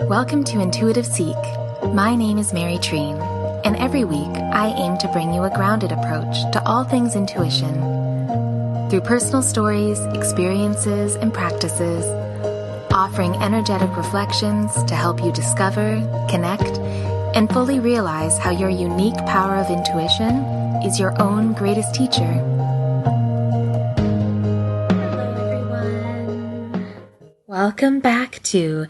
Welcome to Intuitive Seek. My name is Mary Treen, and every week I aim to bring you a grounded approach to all things intuition. Through personal stories, experiences, and practices, offering energetic reflections to help you discover, connect, and fully realize how your unique power of intuition is your own greatest teacher. Hello, everyone. Welcome back to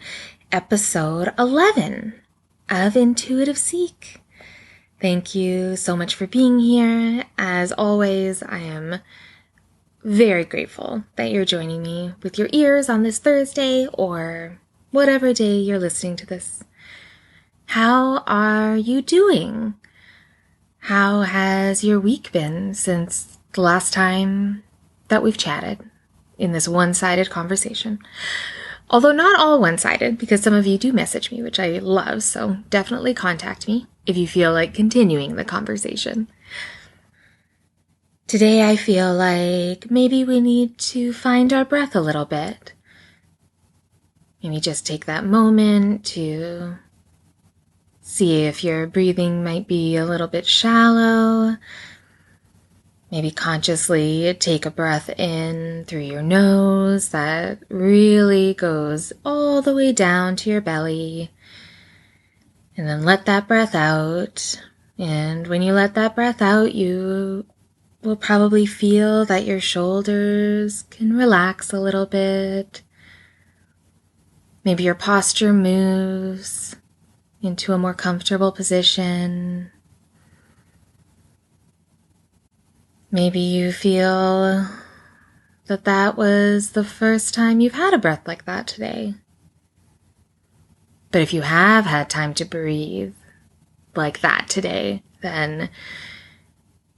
episode 11 of Intuitive Seek. Thank you so much for being here. As always, I am very grateful that you're joining me with your ears on this Thursday or whatever day you're listening to this. How are you doing? How has your week been since the last time that we've chatted in this one-sided conversation? Although not all one-sided, because some of you do message me, which I love, so definitely contact me if you feel like continuing the conversation. Today I feel like maybe we need to find our breath a little bit. Maybe just take that moment to see if your breathing might be a little bit shallow. Maybe consciously take a breath in through your nose that really goes all the way down to your belly. And then let that breath out. And when you let that breath out, you will probably feel that your shoulders can relax a little bit. Maybe your posture moves into a more comfortable position. Maybe you feel that that was the first time you've had a breath like that today. But if you have had time to breathe like that today, then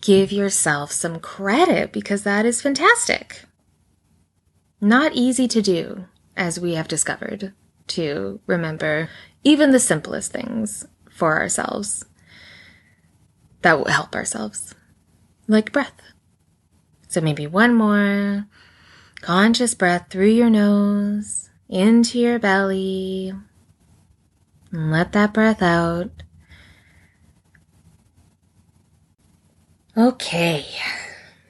give yourself some credit because that is fantastic. Not easy to do, as we have discovered, to remember even the simplest things for ourselves that will help ourselves. Like breath. So maybe one more conscious breath through your nose, into your belly, and let that breath out. Okay.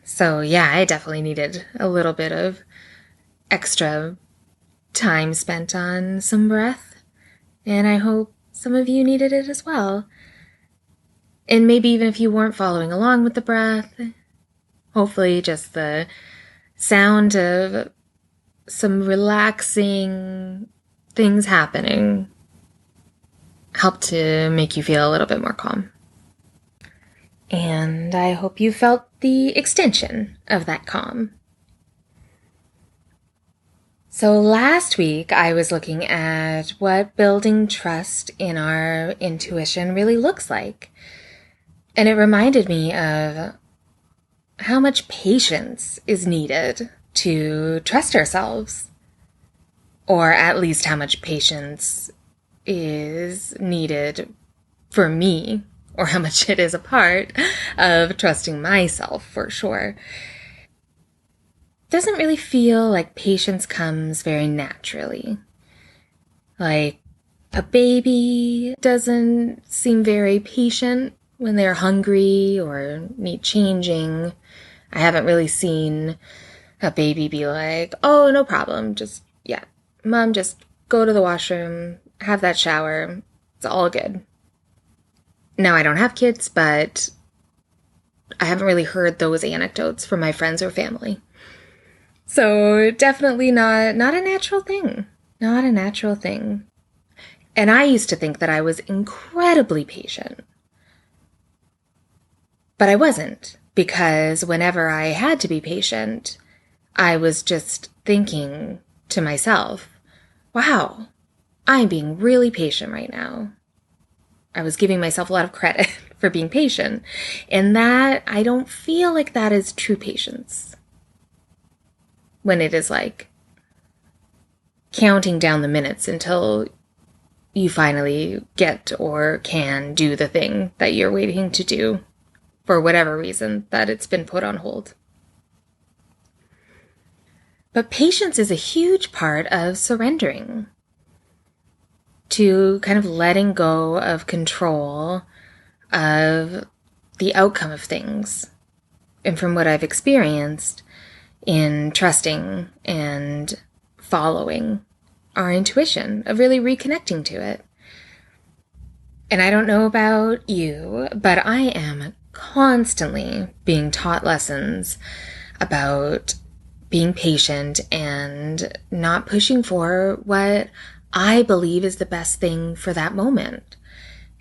So yeah, I definitely needed a little bit of extra time spent on some breath, and I hope some of you needed it as well. And maybe even if you weren't following along with the breath, hopefully just the sound of some relaxing things happening helped to make you feel a little bit more calm. And I hope you felt the extension of that calm. So last week I was looking at what building trust in our intuition really looks like. And it reminded me of how much patience is needed to trust ourselves. Or at least how much patience is needed for me, or how much it is a part of trusting myself for sure. It doesn't really feel like patience comes very naturally. Like a baby doesn't seem very patient when they're hungry or need changing. I haven't really seen a baby be like, oh, no problem. Mom, just go to the washroom, have that shower. It's all good. Now, I don't have kids, but I haven't really heard those anecdotes from my friends or family. So definitely not a natural thing. Not a natural thing. And I used to think that I was incredibly patient. But I wasn't, because whenever I had to be patient, I was just thinking to myself, wow, I'm being really patient right now. I was giving myself a lot of credit for being patient, and that I don't feel like that is true patience. When it is like counting down the minutes until you finally get or can do the thing that you're waiting to do. For whatever reason that it's been put on hold. But patience is a huge part of surrendering. to kind of letting go of control of the outcome of things. And from what I've experienced in trusting and following our intuition, of really reconnecting to it. And I don't know about you, but I am constantly being taught lessons about being patient and not pushing for what I believe is the best thing for that moment.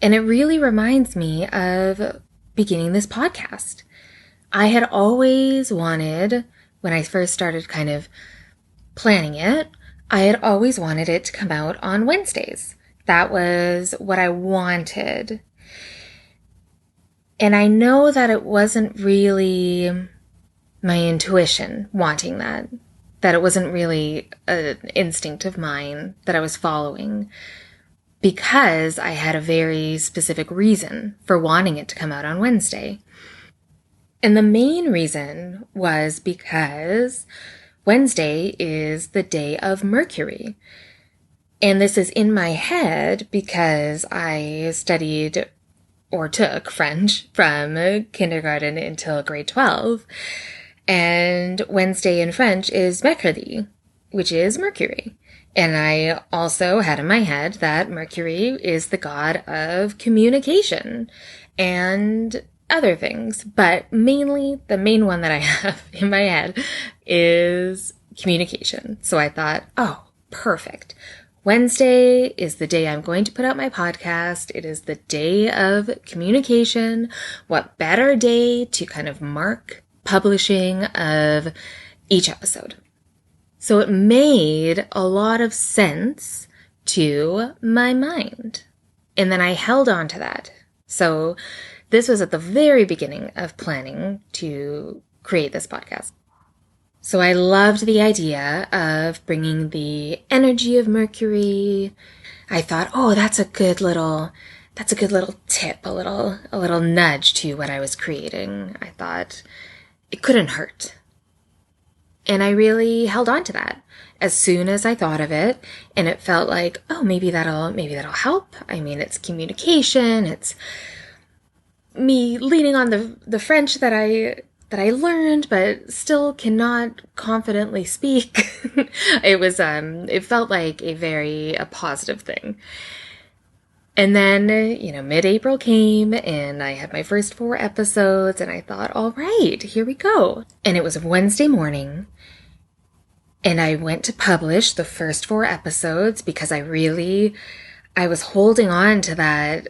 And it really reminds me of beginning this podcast. I had always wanted, when I first started kind of planning it, I had always wanted it to come out on Wednesdays. That was what I wanted. And I know that it wasn't really my intuition wanting that it wasn't really an instinct of mine that I was following, because I had a very specific reason for wanting it to come out on Wednesday. And the main reason was because Wednesday is the day of Mercury. And this is in my head because I studied or took French from kindergarten until grade 12. And Wednesday in French is mercredi, which is Mercury. And I also had in my head that Mercury is the god of communication and other things. But mainly, the main one that I have in my head is communication. So I thought, oh, perfect. Wednesday is the day I'm going to put out my podcast. It is the day of communication. What better day to kind of mark publishing of each episode? So it made a lot of sense to my mind. And then I held on to that. So this was at the very beginning of planning to create this podcast. So I loved the idea of bringing the energy of Mercury. I thought, oh, that's a good little tip, a little nudge to what I was creating. I thought it couldn't hurt. And I really held on to that as soon as I thought of it. And it felt like, oh, maybe that'll help. I mean, it's communication. It's me leaning on the French that I learned, but still cannot confidently speak. It felt like a positive thing. And then, mid-April came and I had my first 4 episodes and I thought, all right, here we go. And it was a Wednesday morning and I went to publish the first 4 episodes because I was holding on to that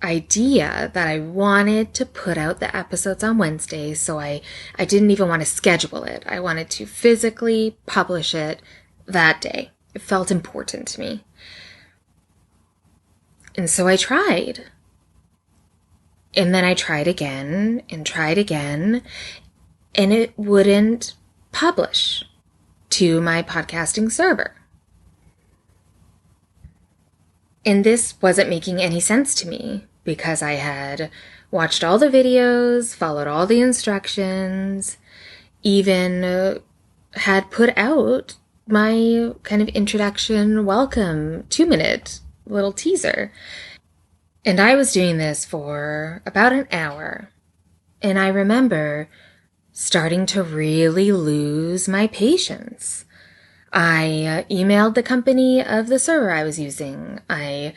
idea that I wanted to put out the episodes on Wednesdays. So I didn't even want to schedule it. I wanted to physically publish it that day. It felt important to me. And so I tried. And then I tried again, and it wouldn't publish to my podcasting server. And this wasn't making any sense to me because I had watched all the videos, followed all the instructions, even had put out my kind of introduction, welcome, 2-minute little teaser. And I was doing this for about an hour. And I remember starting to really lose my patience. I emailed the company of the server I was using. I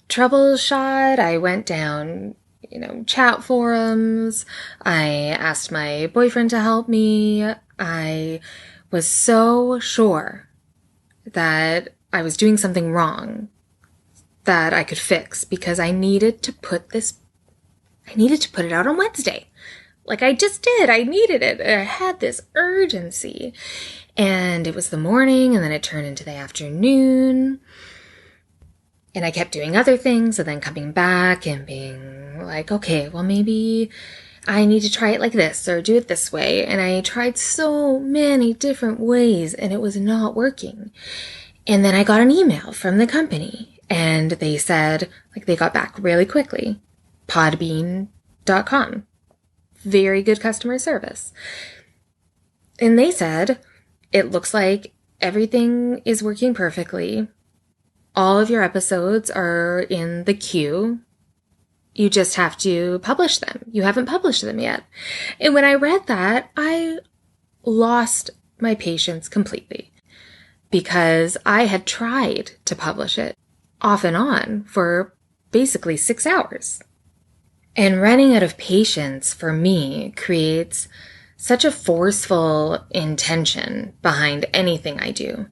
troubleshot. I went down, chat forums. I asked my boyfriend to help me. I was so sure that I was doing something wrong that I could fix because I needed to put it out on Wednesday. Like I just did. I needed it. I had this urgency. And it was the morning and then it turned into the afternoon. And I kept doing other things and then coming back and being like, okay, well maybe I need to try it like this or do it this way. And I tried so many different ways and it was not working. And then I got an email from the company and they said, they got back really quickly, podbean.com. Very good customer service. And they said, it looks like everything is working perfectly. All of your episodes are in the queue. You just have to publish them. You haven't published them yet. And when I read that, I lost my patience completely because I had tried to publish it off and on for basically 6 hours. And running out of patience for me creates such a forceful intention behind anything I do.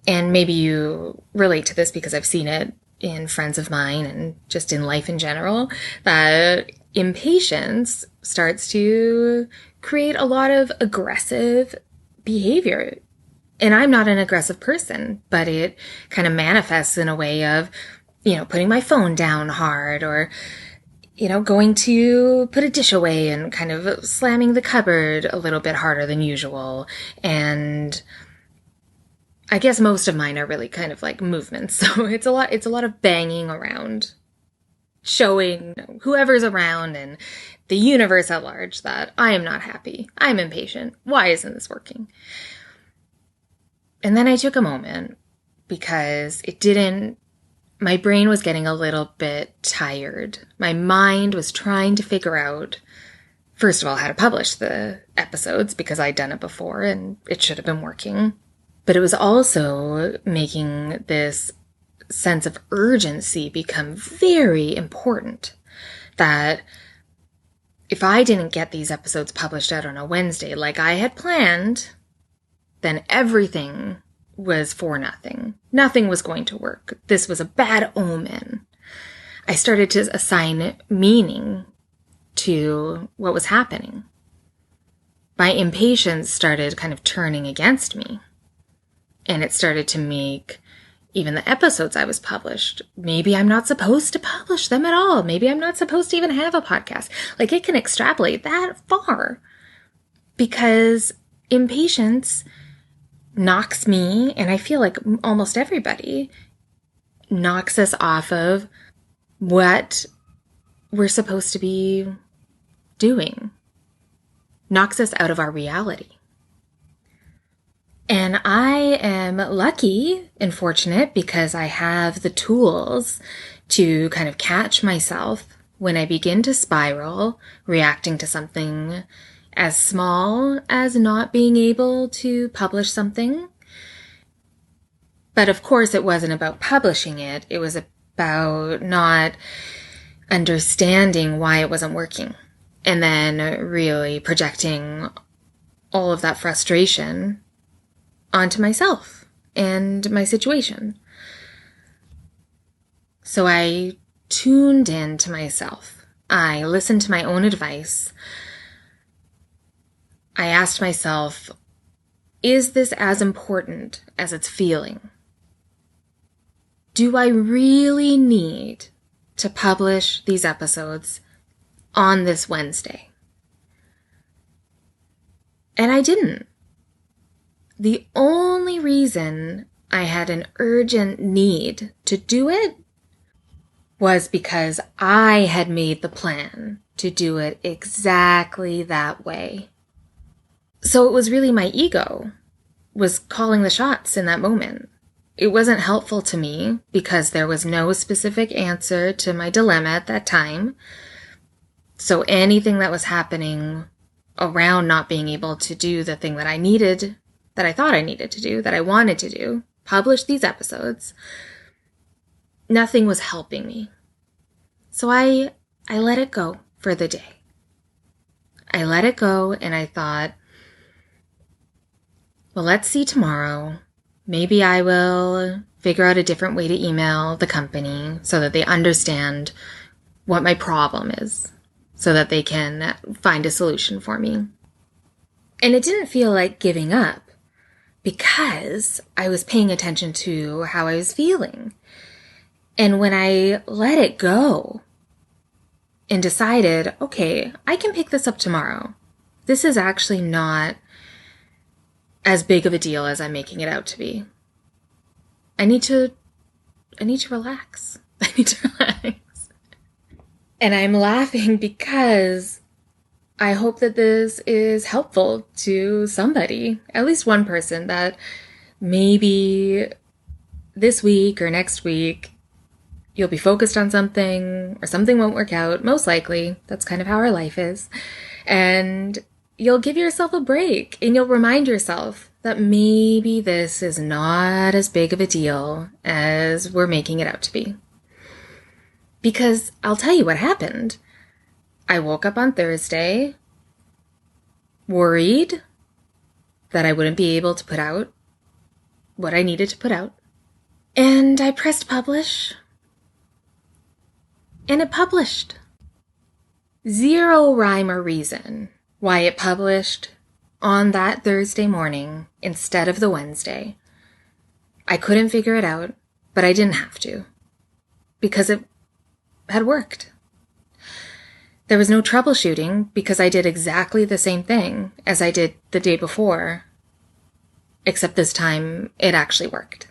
And maybe you relate to this because I've seen it in friends of mine and just in life in general, that impatience starts to create a lot of aggressive behavior. And I'm not an aggressive person, but it kind of manifests in a way of, putting my phone down hard or, going to put a dish away and kind of slamming the cupboard a little bit harder than usual. And I guess most of mine are really kind of like movements. So it's a lot of banging around, showing whoever's around and the universe at large that I am not happy. I'm impatient. Why isn't this working? And then I took a moment because my brain was getting a little bit tired. My mind was trying to figure out, first of all, how to publish the episodes because I'd done it before and it should have been working. But it was also making this sense of urgency become very important. That if I didn't get these episodes published out on a Wednesday like I had planned, then everything was for nothing. Nothing was going to work. This was a bad omen. I started to assign meaning to what was happening. My impatience started kind of turning against me. And it started to make even the episodes I was published, maybe I'm not supposed to publish them at all. Maybe I'm not supposed to even have a podcast. Like, it can extrapolate that far because impatience knocks me, and I feel like almost everybody knocks us off of what we're supposed to be doing, knocks us out of our reality. And I am lucky and fortunate because I have the tools to kind of catch myself when I begin to spiral, reacting to something as small as not being able to publish something. But of course, it wasn't about publishing it. It was about not understanding why it wasn't working. And then really projecting all of that frustration onto myself and my situation. So I tuned in to myself. I listened to my own advice. I asked myself, is this as important as it's feeling? Do I really need to publish these episodes on this Wednesday? And I didn't. The only reason I had an urgent need to do it was because I had made the plan to do it exactly that way. So it was really my ego was calling the shots in that moment. It wasn't helpful to me because there was no specific answer to my dilemma at that time. So anything that was happening around not being able to do the thing that I needed, that I thought I needed to do, that I wanted to do, publish these episodes, nothing was helping me. So I let it go for the day. I let it go and I thought, well, let's see tomorrow. Maybe I will figure out a different way to email the company so that they understand what my problem is, so that they can find a solution for me. And it didn't feel like giving up because I was paying attention to how I was feeling. And when I let it go and decided, okay, I can pick this up tomorrow. This is actually not as big of a deal as I'm making it out to be. I need to relax. I need to relax. And I'm laughing because I hope that this is helpful to somebody, at least one person that maybe this week or next week, you'll be focused on something or something won't work out. Most likely. That's kind of how our life is. And you'll give yourself a break and you'll remind yourself that maybe this is not as big of a deal as we're making it out to be. Because I'll tell you what happened. I woke up on Thursday worried that I wouldn't be able to put out what I needed to put out. And I pressed publish. And it published. Zero rhyme or reason why it published on that Thursday morning instead of the Wednesday. I couldn't figure it out, but I didn't have to. Because it had worked. There was no troubleshooting because I did exactly the same thing as I did the day before, except this time it actually worked.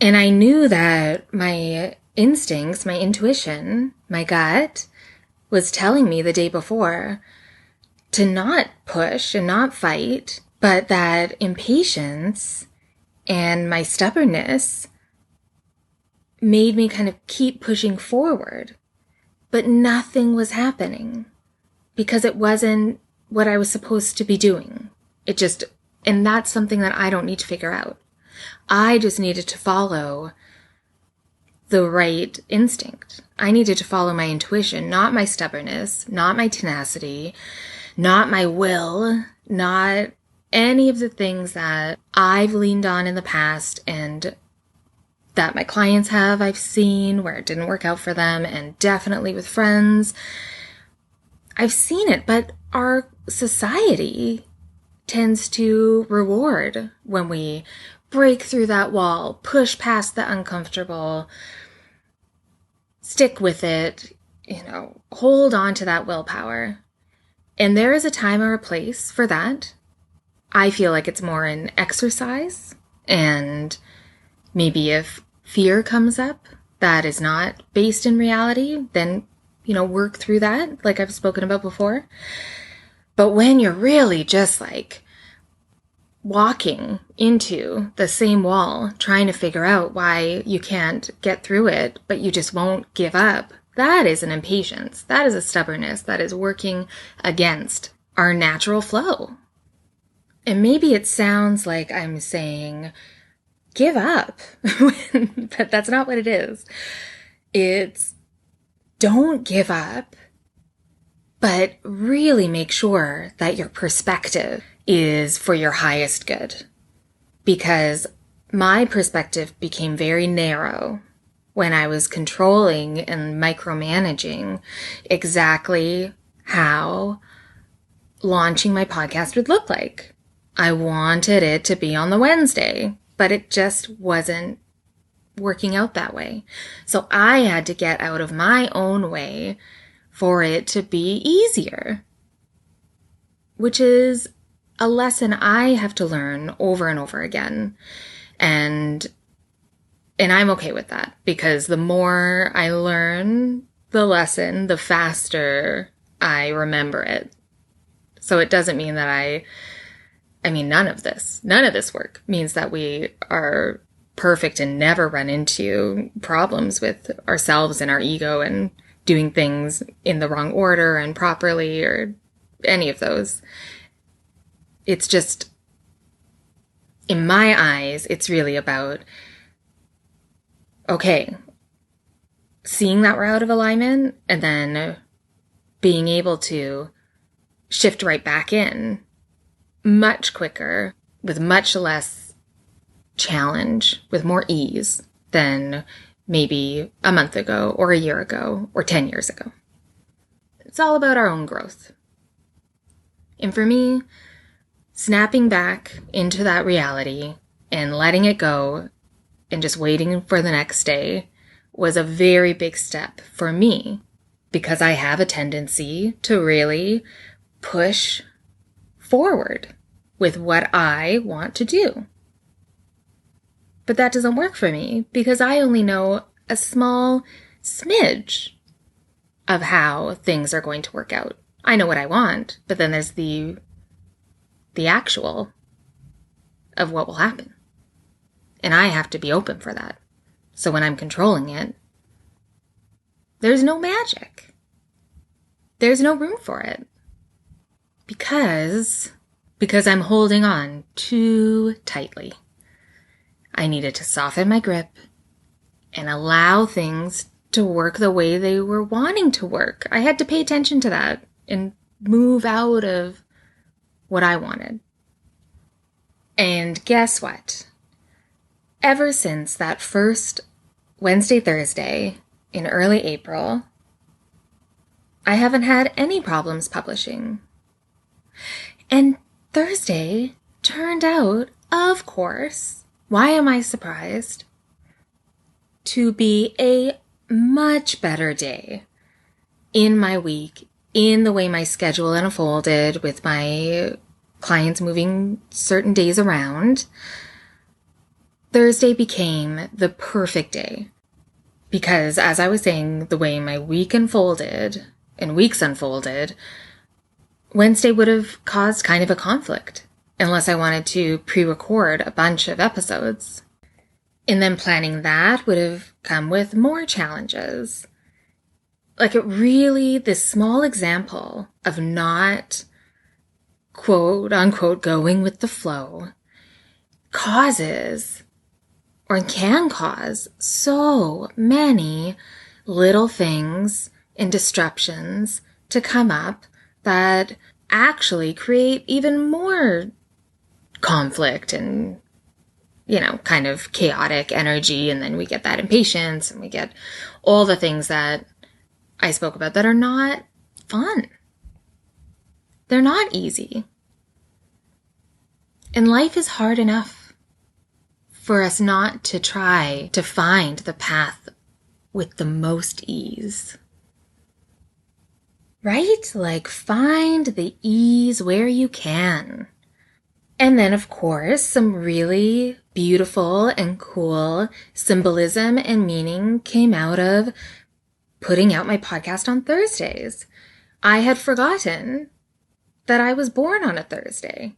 And I knew that my instincts, my intuition, my gut was telling me the day before to not push and not fight, but that impatience and my stubbornness made me kind of keep pushing forward. But nothing was happening because it wasn't what I was supposed to be doing. And that's something that I don't need to figure out. I just needed to follow the right instinct. I needed to follow my intuition, not my stubbornness, not my tenacity, not my will, not any of the things that I've leaned on in the past and that my clients have, I've seen where it didn't work out for them, and definitely with friends. I've seen it, but our society tends to reward when we break through that wall, push past the uncomfortable, stick with it, hold on to that willpower. And there is a time or a place for that. I feel like it's more in exercise, and maybe if fear comes up that is not based in reality, then, work through that like I've spoken about before. But when you're really just like walking into the same wall, trying to figure out why you can't get through it, but you just won't give up, that is an impatience. That is a stubbornness that is working against our natural flow. And maybe it sounds like I'm saying, give up. But that's not what it is. It's don't give up, but really make sure that your perspective is for your highest good. Because my perspective became very narrow when I was controlling and micromanaging exactly how launching my podcast would look like. I wanted it to be on the Wednesday, but it just wasn't working out that way. So I had to get out of my own way for it to be easier, which is a lesson I have to learn over and over again. And I'm okay with that, because the more I learn the lesson, the faster I remember it. So it doesn't mean that none of this work means that we are perfect and never run into problems with ourselves and our ego and doing things in the wrong order and properly or any of those. It's just, in my eyes, it's really about, okay, seeing that we're out of alignment and then being able to shift right back in much quicker, with much less challenge, with more ease than maybe a month ago or a year ago or 10 years ago. It's all about our own growth. And for me, snapping back into that reality and letting it go and just waiting for the next day was a very big step for me, because I have a tendency to really push forward with what I want to do. But that doesn't work for me because I only know a small smidge of how things are going to work out. I know what I want, but then there's the actual of what will happen. and I have to be open for that. So when I'm controlling it, there's no magic. There's no room for it. Because I'm holding on too tightly. I needed to soften my grip and allow things to work the way they were wanting to work. I had to pay attention to that and move out of what I wanted. And guess what? Ever since that first Wednesday, Thursday in early April, I haven't had any problems publishing. And Thursday turned out, of course, why am I surprised, to be a much better day in my week, in the way my schedule unfolded with my clients moving certain days around. Thursday became the perfect day because, as I was saying, the way my week unfolded and weeks unfolded, Wednesday would have caused kind of a conflict unless I wanted to pre-record a bunch of episodes. And then planning that would have come with more challenges. Like it really, this small example of not quote unquote going with the flow causes or can cause so many little things and disruptions to come up that actually create even more conflict and, kind of chaotic energy. And then we get that impatience and we get all the things that I spoke about that are not fun. They're not easy. And life is hard enough for us not to try to find the path with the most ease. Right? Like find the ease where you can. And then, of course, some really beautiful and cool symbolism and meaning came out of putting out my podcast on Thursdays. I had forgotten that I was born on a Thursday.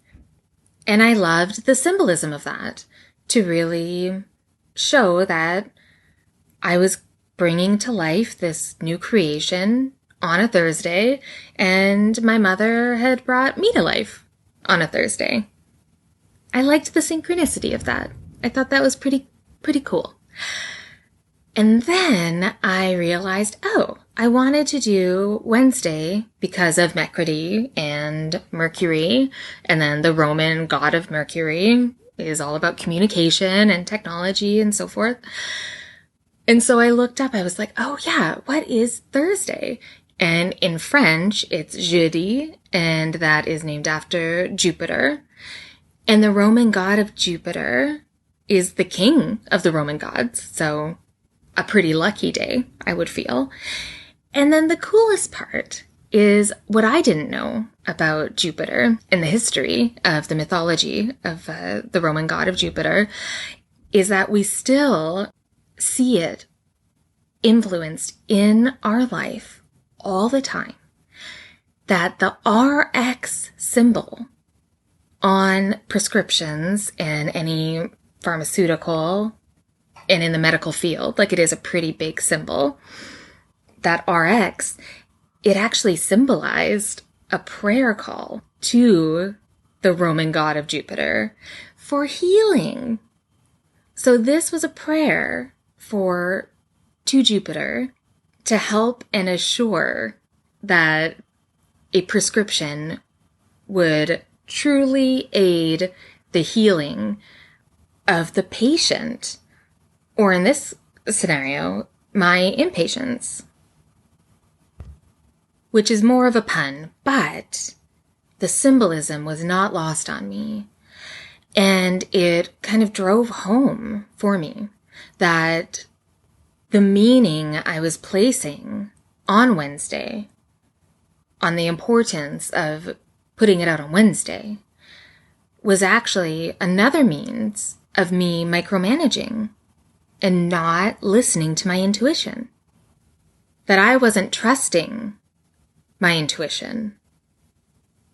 And I loved the symbolism of that to really show that I was bringing to life this new creation on a Thursday, and my mother had brought me to life on a Thursday. I liked the synchronicity of that. I thought that was pretty cool. And then I realized, I wanted to do Wednesday because of Mercury and Mercury. And then the Roman god of Mercury is all about communication and technology and so forth. And so I looked up, I was like, what is Thursday? And in French, it's jeudi, and that is named after Jupiter. And the Roman god of Jupiter is the king of the Roman gods. So a pretty lucky day, I would feel. And then the coolest part is what I didn't know about Jupiter and the history of the mythology of the Roman god of Jupiter is that we still see it influenced in our life all the time. That the RX symbol on prescriptions and any pharmaceutical and in the medical field, like it is a pretty big symbol, that RX, it actually symbolized a prayer call to the Roman god of Jupiter for healing. So this was a prayer to Jupiter to help and assure that a prescription would truly aid the healing of the patient, or in this scenario, my impatience, which is more of a pun, but the symbolism was not lost on me. And it kind of drove home for me that the meaning I was placing on Wednesday, on the importance of putting it out on Wednesday, was actually another means of me micromanaging and not listening to my intuition. That I wasn't trusting my intuition.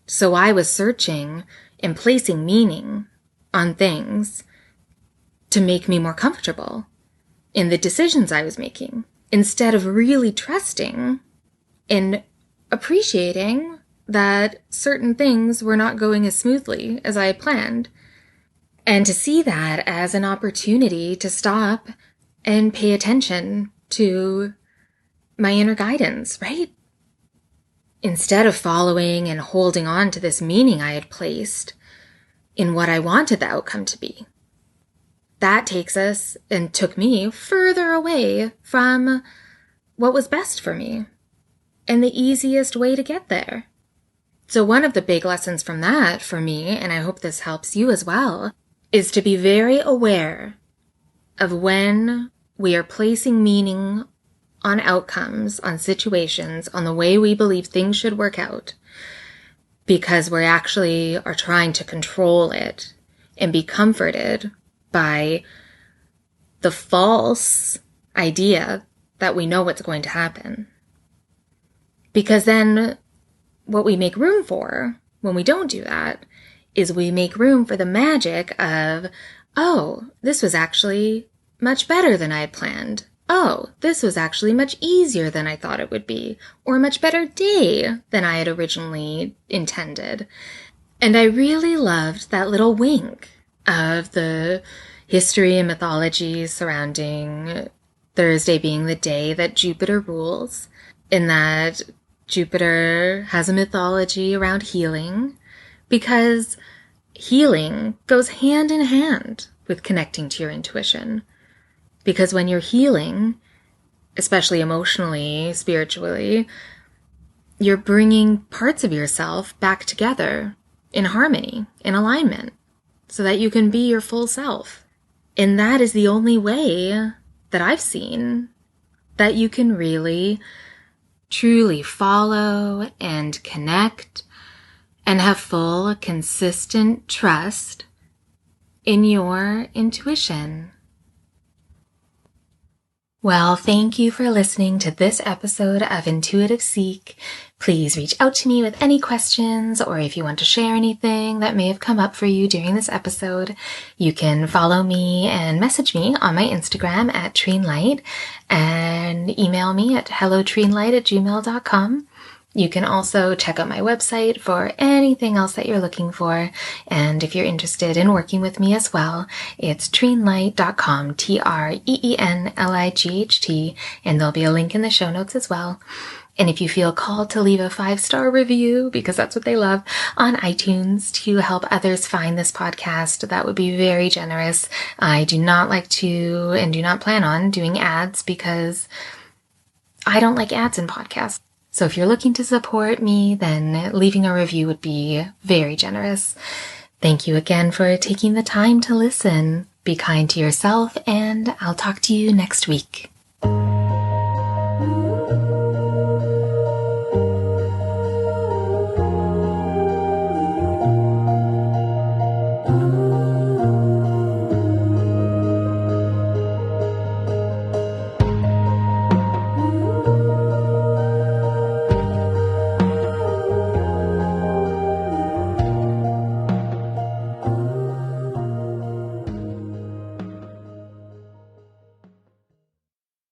So I was searching and placing meaning on things to make me more comfortable in the decisions I was making, instead of really trusting and appreciating that certain things were not going as smoothly as I had planned. And to see that as an opportunity to stop and pay attention to my inner guidance, right? Instead of following and holding on to this meaning I had placed in what I wanted the outcome to be. That takes us and took me further away from what was best for me and the easiest way to get there. So one of the big lessons from that for me, and I hope this helps you as well, is to be very aware of when we are placing meaning on outcomes, on situations, on the way we believe things should work out, because we actually are trying to control it and be comforted by the false idea that we know what's going to happen. Because then what we make room for when we don't do that is we make room for the magic of, oh, this was actually much better than I had planned. Oh, this was actually much easier than I thought it would be, or a much better day than I had originally intended. And I really loved that little wink of the history and mythology surrounding Thursday being the day that Jupiter rules, in that Jupiter has a mythology around healing, because healing goes hand in hand with connecting to your intuition. Because when you're healing, especially emotionally, spiritually, you're bringing parts of yourself back together in harmony, in alignment, so that you can be your full self. And that is the only way that I've seen that you can really, truly follow and connect and have full, consistent trust in your intuition. Well, thank you for listening to this episode of Intuitive Seek. Please reach out to me with any questions, or if you want to share anything that may have come up for you during this episode, you can follow me and message me on my Instagram at treenlight, and email me at hellotreenlight@gmail.com. You can also check out my website for anything else that you're looking for. And if you're interested in working with me as well, it's treenlight.com, TREENLIGHT, and there'll be a link in the show notes as well. And if you feel called to leave a 5-star review, because that's what they love, on iTunes to help others find this podcast, that would be very generous. I do not like to and do not plan on doing ads, because I don't like ads in podcasts. So if you're looking to support me, then leaving a review would be very generous. Thank you again for taking the time to listen. Be kind to yourself, and I'll talk to you next week.